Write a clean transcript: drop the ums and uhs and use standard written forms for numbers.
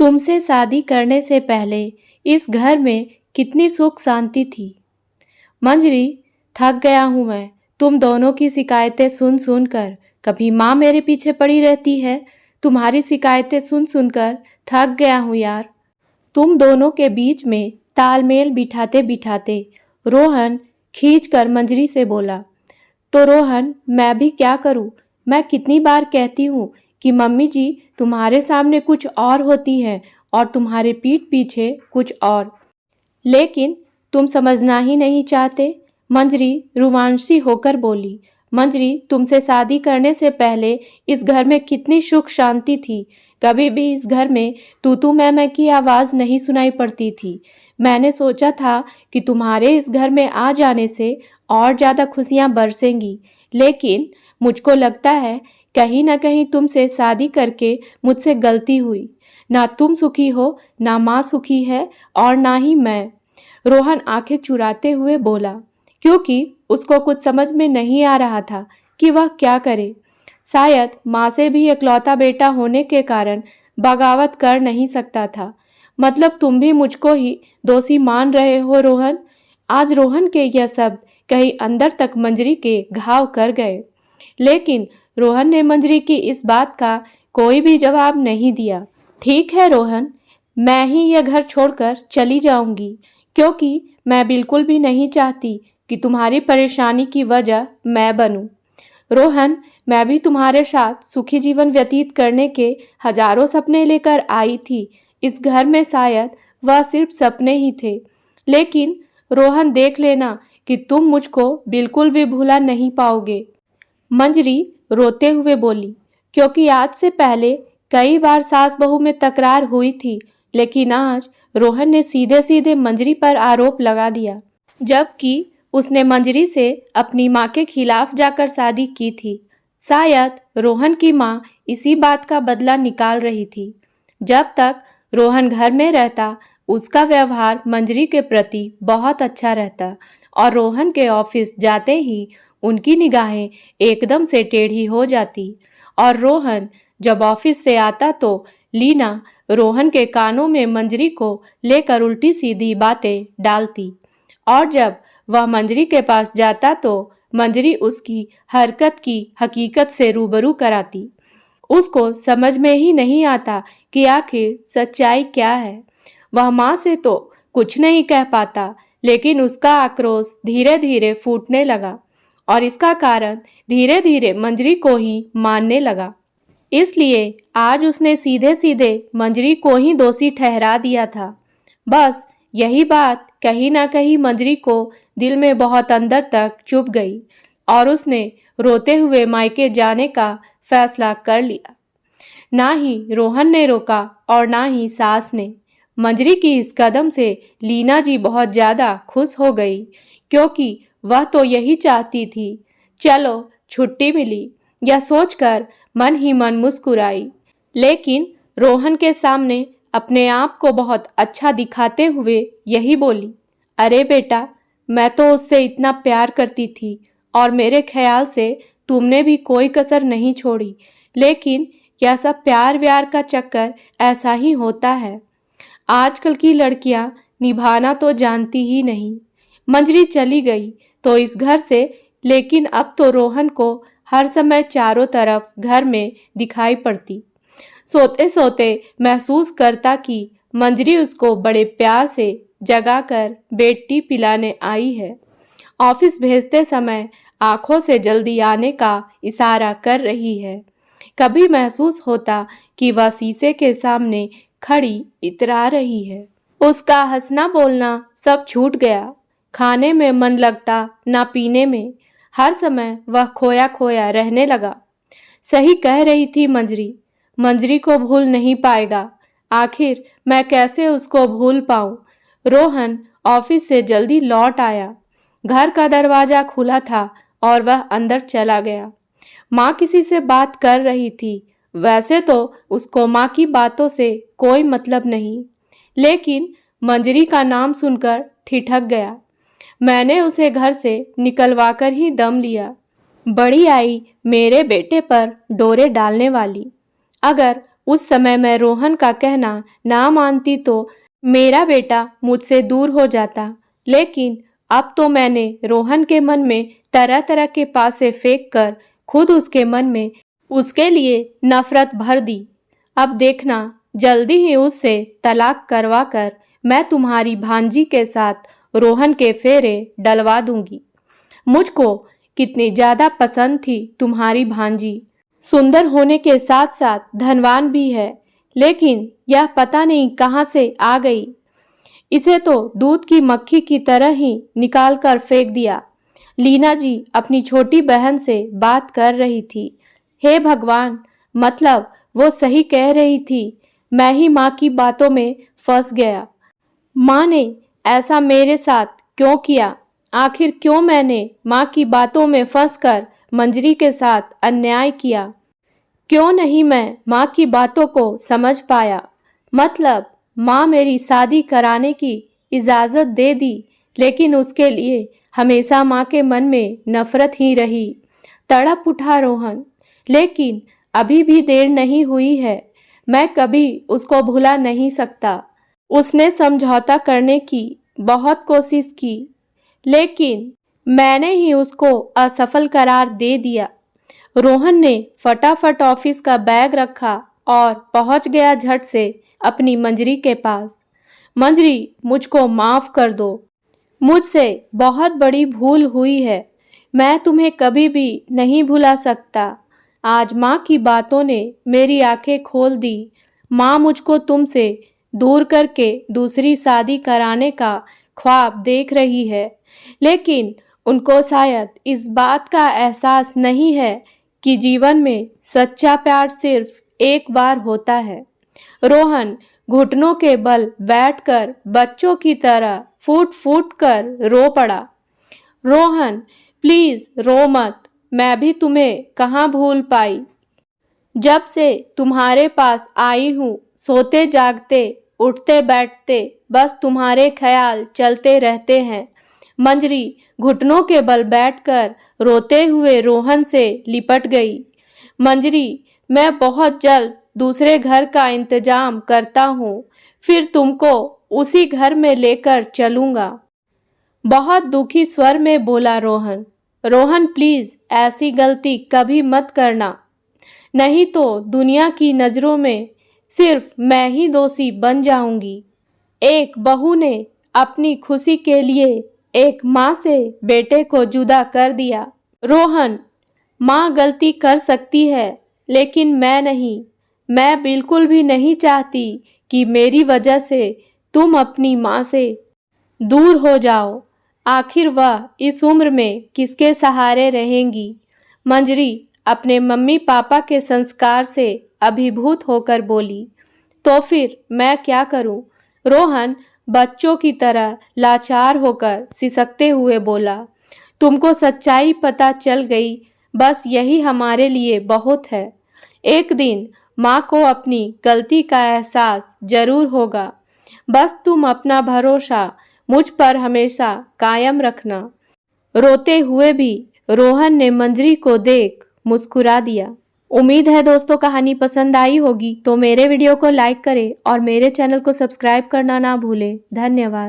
तुमसे शादी करने से पहले इस घर में कितनी सुख शांति थी। मंजरी, थक गया हूँ मैं तुम दोनों की शिकायतें सुन सुनकर। कभी माँ मेरे पीछे पड़ी रहती है, तुम्हारी शिकायतें सुन सुनकर थक गया हूँ यार। तुम दोनों के बीच में तालमेल बिठाते बिठाते रोहन खींचकर मंजरी से बोला, तो रोहन मैं भी क्या करूं? मैं कितनी बार कहती हूँ कि मम्मी जी तुम्हारे सामने कुछ और होती है और तुम्हारे पीठ पीछे कुछ और, लेकिन तुम समझना ही नहीं चाहते। मंजरी रुवांशी होकर बोली, मंजरी तुमसे शादी करने से पहले इस घर में कितनी सुख शांति थी। कभी भी इस घर में तू मैं की आवाज़ नहीं सुनाई पड़ती थी। मैंने सोचा था कि तुम्हारे इस घर में आ जाने से और ज़्यादा खुशियाँ बरसेंगी, लेकिन मुझको लगता है कहीं ना कहीं तुमसे शादी करके मुझसे गलती हुई। ना तुम सुखी हो, ना माँ सुखी है और ना ही मैं। रोहन आंखें चुराते हुए बोला, क्योंकि उसको कुछ समझ में नहीं आ रहा था कि वह क्या करे। शायद माँ से भी इकलौता बेटा होने के कारण बगावत कर नहीं सकता था। मतलब तुम भी मुझको ही दोषी मान रहे हो रोहन। आज रोहन के यह शब्द कहीं अंदर तक मंजरी के घाव कर गए, लेकिन रोहन ने मंजरी की इस बात का कोई भी जवाब नहीं दिया। ठीक है रोहन, मैं ही यह घर छोड़कर चली जाऊंगी, क्योंकि मैं बिल्कुल भी नहीं चाहती कि तुम्हारी परेशानी की वजह मैं बनूं। रोहन, मैं भी तुम्हारे साथ सुखी जीवन व्यतीत करने के हजारों सपने लेकर आई थी। इस घर में शायद वह सिर्फ सपने ही थे, लेकिन रोहन देख लेना कि तुम मुझको बिल्कुल भी भुला नहीं पाओगे। मंजरी रोते हुए बोली, क्योंकि आज से पहले कई बार सास बहू में तकरार हुई थी, लेकिन आज रोहन ने सीधे सीधे मंजरी पर आरोप लगा दिया, जबकि उसने मंजरी से अपनी माँ के खिलाफ जाकर शादी की थी। शायद रोहन की माँ इसी बात का बदला निकाल रही थी। जब तक रोहन घर में रहता, उसका व्यवहार मंजरी के प्रति बहुत अच्छा रहता और रोहन के ऑफिस जाते ही उनकी निगाहें एकदम से टेढ़ी हो जाती। और रोहन जब ऑफिस से आता तो लीना रोहन के कानों में मंजरी को लेकर उल्टी सीधी बातें डालती, और जब वह मंजरी के पास जाता तो मंजरी उसकी हरकत की हकीकत से रूबरू कराती। उसको समझ में ही नहीं आता कि आखिर सच्चाई क्या है। वह माँ से तो कुछ नहीं कह पाता, लेकिन उसका आक्रोश धीरे धीरे फूटने लगा और इसका कारण धीरे धीरे मंजरी को ही मानने लगा। इसलिए आज उसने सीधे सीधे मंजरी को ही दोषी ठहरा दिया था। बस यही बात कहीं ना कहीं मंजरी को दिल में बहुत अंदर तक चुभ गई और उसने रोते हुए मायके जाने का फैसला कर लिया। ना ही रोहन ने रोका और ना ही सास ने। मंजरी की इस कदम से लीना जी बहुत ज़्यादा खुश हो गई, क्योंकि वह तो यही चाहती थी। चलो छुट्टी मिली, यह सोचकर मन ही मन मुस्कुराई, लेकिन रोहन के सामने अपने आप को बहुत अच्छा दिखाते हुए यही बोली, अरे बेटा, मैं तो उससे इतना प्यार करती थी और मेरे ख्याल से तुमने भी कोई कसर नहीं छोड़ी, लेकिन यह सब प्यार व्यार का चक्कर ऐसा ही होता है। आजकल की लड़कियां निभाना तो जानती ही नहीं। मंजरी चली गई तो इस घर से, लेकिन अब तो रोहन को हर समय चारों तरफ घर में दिखाई पड़ती। सोते सोते महसूस करता कि मंजरी उसको बड़े प्यार से जगाकर बेड टी पिलाने आई है। ऑफिस भेजते समय आंखों से जल्दी आने का इशारा कर रही है। कभी महसूस होता कि वह शीशे के सामने खड़ी इतरा रही है। उसका हंसना बोलना सब छूट गया। खाने में मन लगता ना पीने में। हर समय वह खोया खोया रहने लगा। सही कह रही थी मंजरी, मंजरी को भूल नहीं पाएगा। आखिर मैं कैसे उसको भूल पाऊं। रोहन ऑफिस से जल्दी लौट आया। घर का दरवाजा खुला था और वह अंदर चला गया। माँ किसी से बात कर रही थी। वैसे तो उसको माँ की बातों से कोई मतलब नहीं, लेकिन मंजरी का नाम सुनकर ठिठक गया। मैंने उसे घर से निकलवाकर ही दम लिया। बड़ी आई मेरे बेटे पर डोरे डालने वाली। अगर उस समय मैं रोहन का कहना ना मानती तो मेरा बेटा मुझसे दूर हो जाता, लेकिन अब तो मैंने रोहन के मन में तरह तरह के पासे फेंक कर खुद उसके मन में उसके लिए नफरत भर दी। अब देखना, जल्दी ही उससे तलाक करवा कर मैं तुम्हारी भांजी के साथ रोहन के फेरे डलवा दूंगी। मुझको कितनी ज्यादा पसंद थी तुम्हारी भांजी। सुंदर होने के साथ साथ धनवान भी है, लेकिन यह पता नहीं कहाँ से आ गई। इसे तो दूध की मक्खी की तरह ही निकाल कर फेंक दिया। लीना जी अपनी छोटी बहन से बात कर रही थी। हे भगवान, मतलब वो सही कह रही थी। मैं ही माँ की बातों में फंस गया। माँ ने ऐसा मेरे साथ क्यों किया? आखिर क्यों मैंने माँ की बातों में फंसकर मंजरी के साथ अन्याय किया? क्यों नहीं मैं माँ की बातों को समझ पाया? मतलब माँ मेरी शादी कराने की इजाज़त दे दी, लेकिन उसके लिए हमेशा माँ के मन में नफरत ही रही। तड़प उठा रोहन, लेकिन अभी भी देर नहीं हुई है। मैं कभी उसको भुला नहीं सकता। उसने समझौता करने की बहुत कोशिश की, लेकिन मैंने ही उसको असफल करार दे दिया। रोहन ने फटाफट ऑफिस का बैग रखा और पहुंच गया झट से अपनी मंजरी के पास। मंजरी, मुझको माफ कर दो। मुझसे बहुत बड़ी भूल हुई है। मैं तुम्हें कभी भी नहीं भुला सकता। आज माँ की बातों ने मेरी आंखें खोल दी। माँ मुझको तुमसे दूर करके दूसरी शादी कराने का ख्वाब देख रही है, लेकिन उनको शायद इस बात का एहसास नहीं है कि जीवन में सच्चा प्यार सिर्फ एक बार होता है। रोहन घुटनों के बल बैठकर बच्चों की तरह फूट फूट कर रो पड़ा। रोहन, प्लीज रो मत। मैं भी तुम्हें कहाँ भूल पाई। जब से तुम्हारे पास आई हूँ, सोते जागते उठते बैठते बस तुम्हारे ख्याल चलते रहते हैं। मंजरी घुटनों के बल बैठकर रोते हुए रोहन से लिपट गई। मंजरी, मैं बहुत जल्द दूसरे घर का इंतजाम करता हूँ, फिर तुमको उसी घर में लेकर चलूंगा। बहुत दुखी स्वर में बोला रोहन। रोहन, प्लीज ऐसी गलती कभी मत करना, नहीं तो दुनिया की नजरों में सिर्फ मैं ही दोषी बन जाऊंगी। एक बहू ने अपनी खुशी के लिए एक माँ से बेटे को जुदा कर दिया। रोहन, माँ गलती कर सकती है, लेकिन मैं नहीं। मैं बिल्कुल भी नहीं चाहती कि मेरी वजह से तुम अपनी माँ से दूर हो जाओ। आखिर वह इस उम्र में किसके सहारे रहेंगी? मंजरी अपने मम्मी पापा के संस्कार से अभिभूत होकर बोली। तो फिर मैं क्या करूं? रोहन बच्चों की तरह लाचार होकर सिसकते हुए बोला। तुमको सच्चाई पता चल गई, बस यही हमारे लिए बहुत है। एक दिन माँ को अपनी गलती का एहसास जरूर होगा। बस तुम अपना भरोसा मुझ पर हमेशा कायम रखना। रोते हुए भी रोहन ने मंजरी को देख मुस्कुरा दिया। उम्मीद है दोस्तों कहानी पसंद आई होगी, तो मेरे वीडियो को लाइक करें और मेरे चैनल को सब्सक्राइब करना ना भूलें। धन्यवाद।